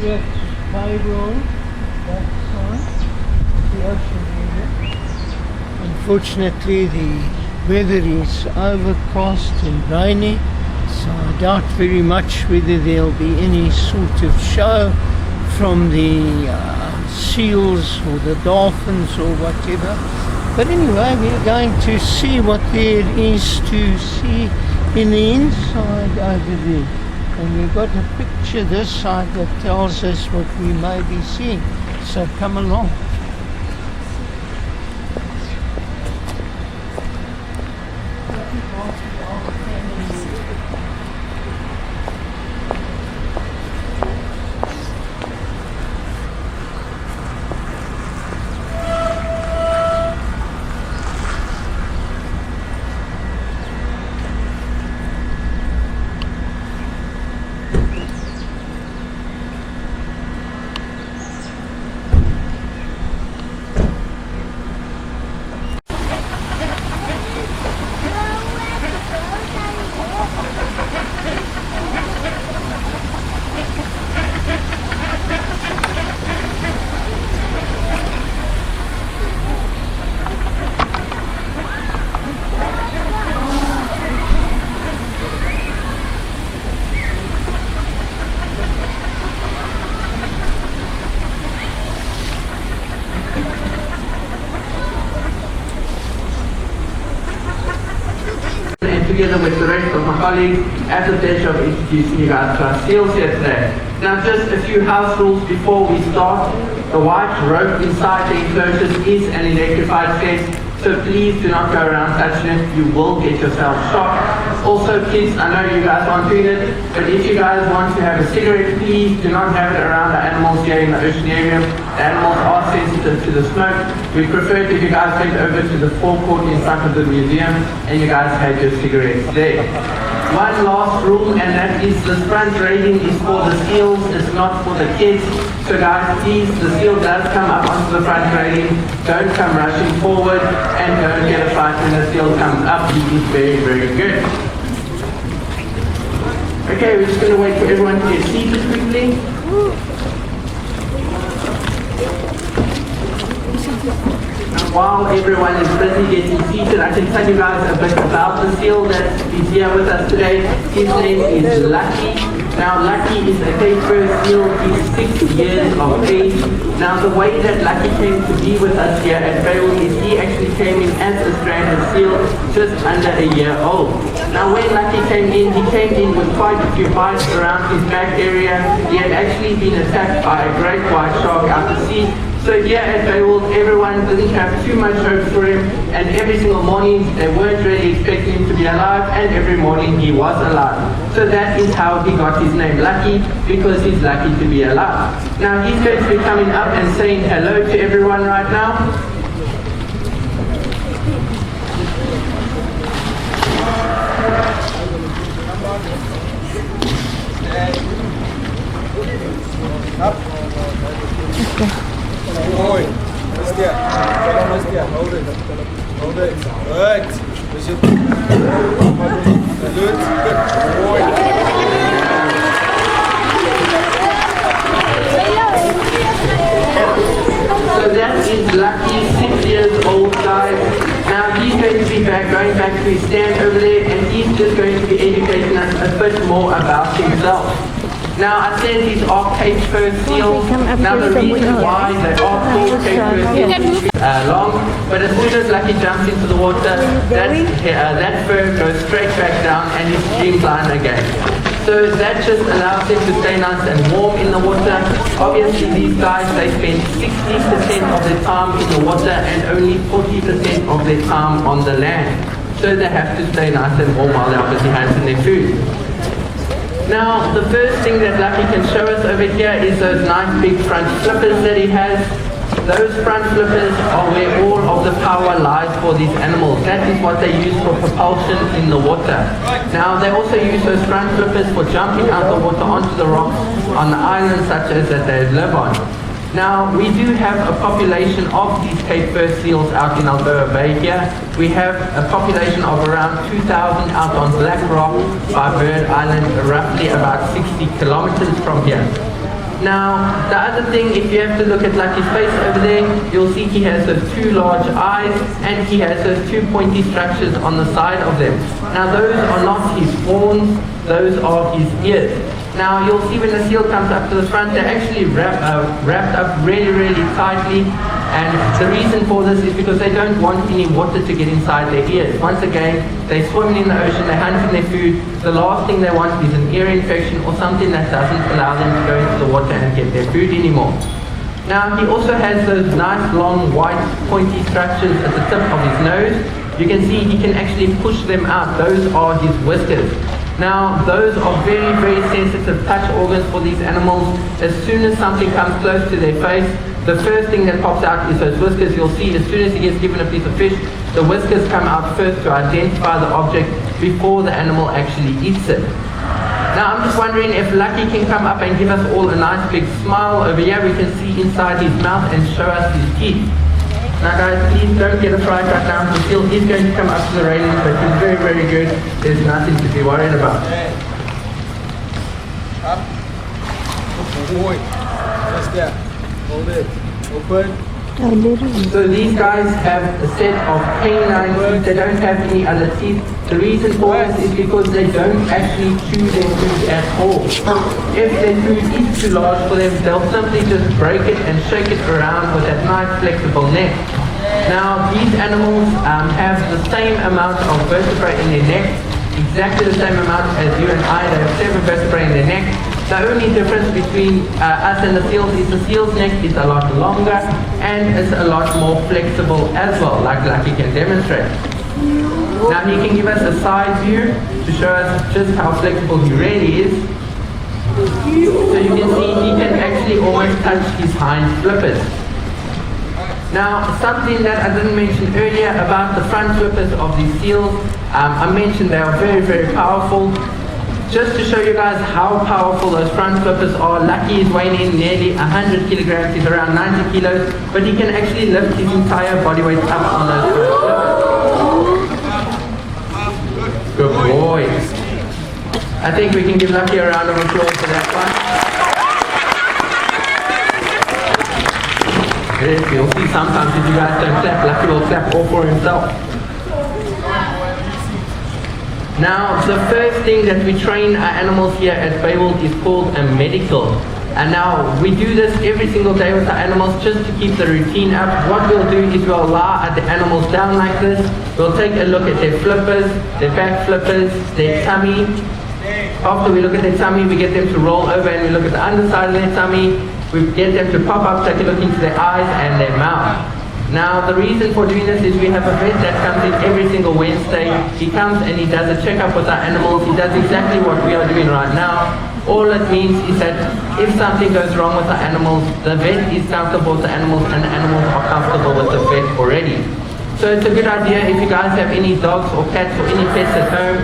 that's Bayworld, that side, the ocean area. Unfortunately, the weather is overcast and rainy, so I doubt very much whether there'll be any sort of show from the seals or the dolphins or whatever. But anyway, we're going to see what there is to see in the inside over there. And we've got a picture this side that tells us what we may be seeing. So come along. Together with the rest of my colleagues, I have the pleasure of introducing you guys to our seals here today. Now, just a few house rules before we start. The white rope inside the enclosures is an electrified fence, so please do not go around touching it. You will get yourself shocked. Also, kids, I know you guys aren't doing it, but if you guys want to have a cigarette, please do not have it around the animals here in the oceanarium. The animals are sensitive to the smoke. We prefer it if you guys went over to the forecourt in front of the museum and you guys had your cigarettes there. One last rule, and that is the front railing is for the seals, it's not for the kids. So guys, please, the seal does come up onto the front railing. Don't come rushing forward and don't get a fight when the seal comes up. He is very, very good. Okay, we're just going to wait for everyone to get seated quickly. And while everyone is busy getting seated, I can tell you guys a bit about the seal that is here with us today. His name is Lucky. Now, Lucky is a Cape Verde seal. He's 6 years of age. Now, the way that Lucky came to be with us here at Bayworld is he actually came in as a stranded seal, just under a year old. Now, when Lucky came in with quite a few bites around his back area. He had actually been attacked by a great white shark out to sea. So here at Bayworld, everyone didn't have too much hope for him, and every single morning they weren't really expecting him to be alive, and every morning he was alive. So that is how he got his name Lucky, because he's lucky to be alive. Now he's going to be coming up and saying hello to everyone right now. Oi, Christian, come on, Christian, hold it, good, is it, good, boy. So that is Lucky, 6 years old, guys. Now he's going to be going back to his stand over there, and he's just going to be educating us a bit more about himself. Now, I said these are Cape Verde seals. Now, the reason why they are called Cape Verde seals is long, but as soon as Lucky jumps into the water, that fur goes straight back down and he's streamlined again. So that just allows them to stay nice and warm in the water. Obviously, these guys, they spend 60% of their time in the water and only 40% of their time on the land. So they have to stay nice and warm while they're busy hunting their food. Now, the first thing that Lucky can show us over here is those nice big front flippers that he has. Those front flippers are where all of the power lies for these animals. That is what they use for propulsion in the water. Now, they also use those front flippers for jumping out the water onto the rocks on the islands such as that they live on. Now, we do have a population of these Cape Verde seals out in Alberta Bay here. We have a population of around 2,000 out on Black Rock by Bird Island, roughly about 60 kilometers from here. Now, the other thing, if you have to look at Lucky's face over there, you'll see he has those two large eyes and he has those two pointy structures on the side of them. Now, those are not his horns, those are his ears. Now, you'll see when the seal comes up to the front, they're actually wrapped up really, really tightly. And the reason for this is because they don't want any water to get inside their ears. Once again, they're swimming in the ocean, they're hunting their food. The last thing they want is an ear infection or something that doesn't allow them to go into the water and get their food anymore. Now, he also has those nice long white pointy structures at the tip of his nose. You can see he can actually push them out. Those are his whiskers. Now, those are very, very sensitive touch organs for these animals. As soon as something comes close to their face, the first thing that pops out is those whiskers. You'll see as soon as he gets given a piece of fish, the whiskers come out first to identify the object before the animal actually eats it. Now, I'm just wondering if Lucky can come up and give us all a nice big smile. Over here we can see inside his mouth and show us his teeth. Now guys, please don't get a fright right now. The seal is going to come up to the railing, but he's very, very good. There's nothing to be worried about. Up. Good boy. Just that. Hold it. Open. So these guys have a set of canine teeth. They don't have any other teeth. The reason for this is because they don't actually chew their food at all. If their food is too large for them, they'll simply just break it and shake it around with that nice flexible neck. Now, these animals have the same amount of vertebrae in their neck, exactly the same amount as you and I. They have 7 vertebrae in their neck. The only difference between us and the seals is the seal's neck is a lot longer and it's a lot more flexible as well, like Lucky can demonstrate. Now he can give us a side view to show us just how flexible he really is. So you can see he can actually almost touch his hind flippers. Now, something that I didn't mention earlier about the front flippers of these seals, I mentioned they are very, very powerful. Just to show you guys how powerful those front flippers are, Lucky is weighing in nearly 100 kilograms, he's around 90 kilos, but he can actually lift his entire body weight up on those front flippers. Good boy. I think we can give Lucky a round of applause for that one. Yes, you'll see sometimes if you guys don't clap, Lucky will clap all for himself. Now, the first thing that we train our animals here at Bayworld is called a medical. And now, we do this every single day with our animals just to keep the routine up. What we'll do is we'll lie the animals down like this. We'll take a look at their flippers, their back flippers, their tummy. After we look at their tummy, we get them to roll over and we look at the underside of their tummy. We get them to pop up, take a look into their eyes and their mouth. Now, the reason for doing this is we have a vet that comes in every single Wednesday. He comes and he does a checkup with our animals. He does exactly what we are doing right now. All it means is that if something goes wrong with our animals, the vet is comfortable with the animals and the animals are comfortable with the vet already. So it's a good idea if you guys have any dogs or cats or any pets at home,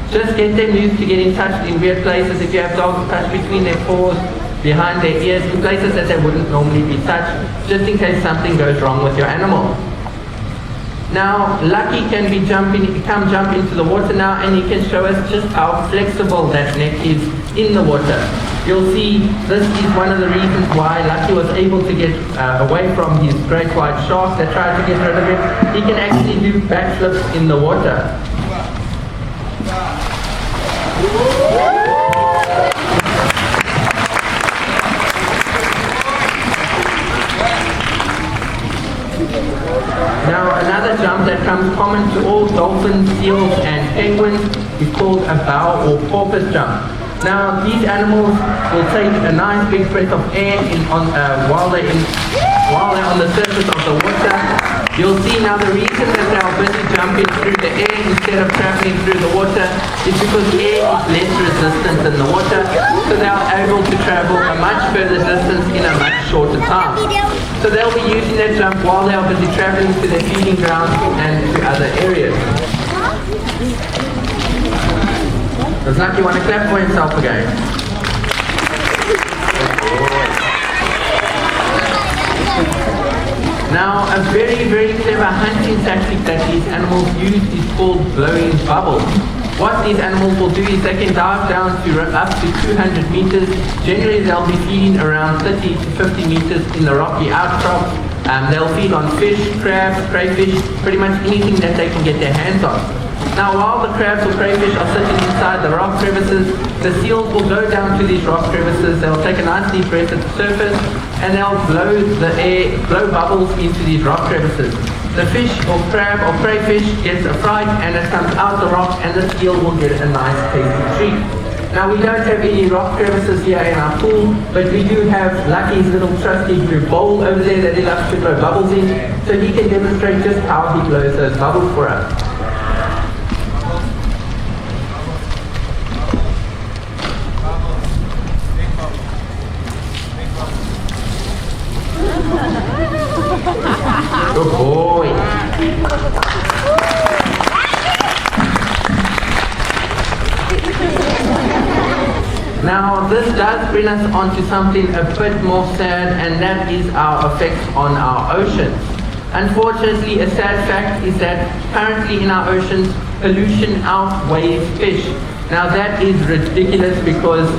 just get them used to getting touched in weird places. If you have dogs touched between their paws, behind their ears, in places that they wouldn't normally be touched, just in case something goes wrong with your animal. Now, Lucky can come jump into the water now, and he can show us just how flexible that neck is in the water. You'll see this is one of the reasons why Lucky was able to get away from his great white shark that tried to get rid of him. He can actually do backflips in the water. Now, another jump that comes common to all dolphins, seals, and penguins is called a bow or porpoise jump. Now, these animals will take a nice big breath of air while they're on the surface of the water. You'll see now the reason that they are busy jumping through the air instead of traveling through the water is because air is less resistant than the water, so they are able to travel a much further distance in a much shorter time. So they'll be using that jump while they are busy traveling to their feeding grounds and to other areas. Does Lucky want to clap for himself again? Now, a very, very clever hunting tactic that these animals use is called blowing bubbles. What these animals will do is they can dive down to up to 200 meters. Generally, they'll be feeding around 30 to 50 meters in the rocky outcrop. They'll feed on fish, crabs, crayfish, pretty much anything that they can get their hands on. Now, while the crabs or crayfish are sitting inside the rock crevices, the seals will go down to these rock crevices. They'll take a nice deep breath at the surface, and they'll blow bubbles into these rock crevices. The fish or crab or crayfish gets a fright and it comes out the rock, and the seal will get a nice tasty treat. Now, we don't have any rock crevices here in our pool, but we do have Lucky's little trusty blue bowl over there that he loves to blow bubbles in, so he can demonstrate just how he blows those bubbles for us. Good boy. Now, this does bring us onto something a bit more sad, and that is our effects on our oceans. Unfortunately, a sad fact is that currently in our oceans, pollution outweighs fish. Now, that is ridiculous because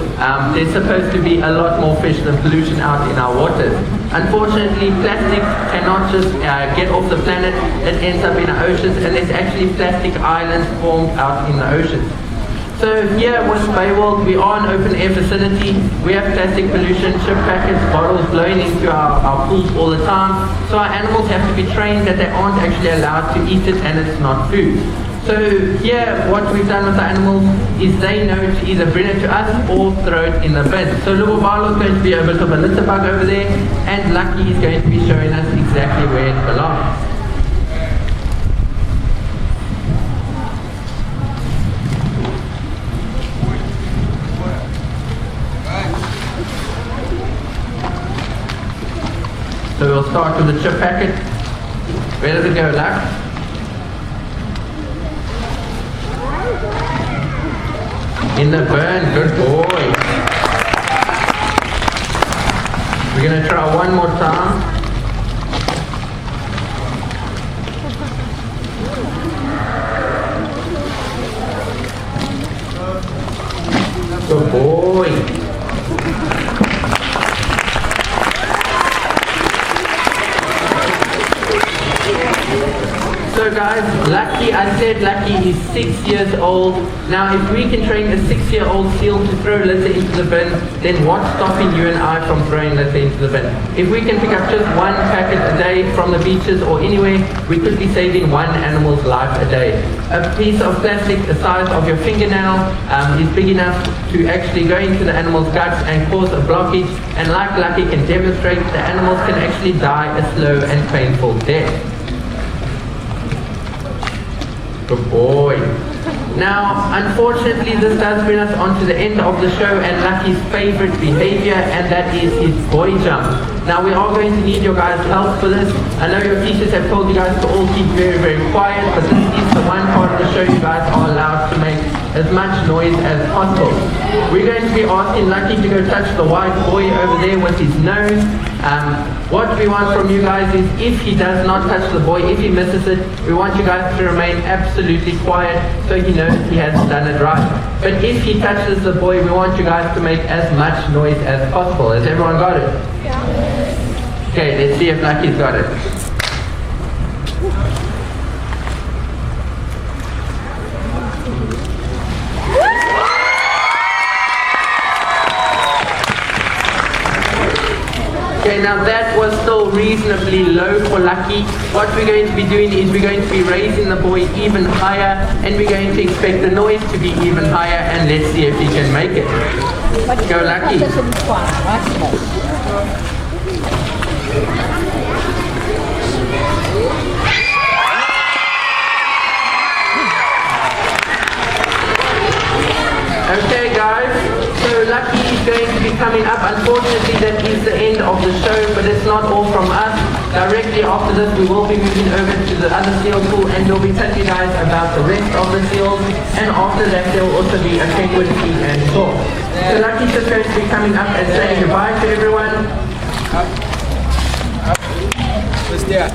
there's supposed to be a lot more fish than pollution out in our waters. Unfortunately, plastic cannot just get off the planet. It ends up in our oceans, and there's actually plastic islands formed out in the oceans. So here with Bayworld, we are an open air facility. We have plastic pollution, chip packets, bottles blowing into our pools all the time. So our animals have to be trained that they aren't actually allowed to eat it, and it's not food. So here, what we've done with the animals is they know to either bring it to us or throw it in the bin. So little Barlow is going to be a bit of a litter bug over there, and Lucky is going to be showing us exactly where it belongs. So we'll start with the chip packet. Where does it go, Luck? In the burn, good boy. We're going to try one more time. Good boy. So guys, Lucky, I said Lucky is 6 years old. Now if we can train a 6-year-old seal to throw litter into the bin, then what's stopping you and I from throwing litter into the bin? If we can pick up just one packet a day from the beaches or anywhere, we could be saving one animal's life a day. A piece of plastic the size of your fingernail is big enough to actually go into the animal's guts and cause a blockage, and like Lucky can demonstrate, the animals can actually die a slow and painful death. Good boy. Now, unfortunately, this does bring us on to the end of the show and Lucky's favorite behavior, and that is his boy jump. Now, we are going to need your guys' help for this. I know your teachers have told you guys to all keep very, very quiet, but this is the one part of the show you guys are allowed to make as much noise as possible. We're going to be asking Lucky to go touch the white boy over there with his nose. What we want from you guys is, if he does not touch the boy, if he misses it, we want you guys to remain absolutely quiet so he knows he has done it right. But if he touches the boy, we want you guys to make as much noise as possible. Has everyone got it? Yeah. Okay, let's see if Lucky's got it. Okay, now that was still reasonably low for Lucky. What we're going to be doing is we're going to be raising the boy even higher, and we're going to expect the noise to be even higher, and let's see if he can make it. Go Lucky. Okay guys, so Lucky is going to be coming up. Unfortunately, that is the end of the show, but it's not all from us. Directly after this, we will be moving over to the other seal pool, and we'll be telling you guys about the rest of the seals, and after that there will also be a penguin feed and talk. So Lucky's just going to be coming up and saying goodbye to everyone. Up. What's that?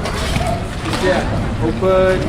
Open.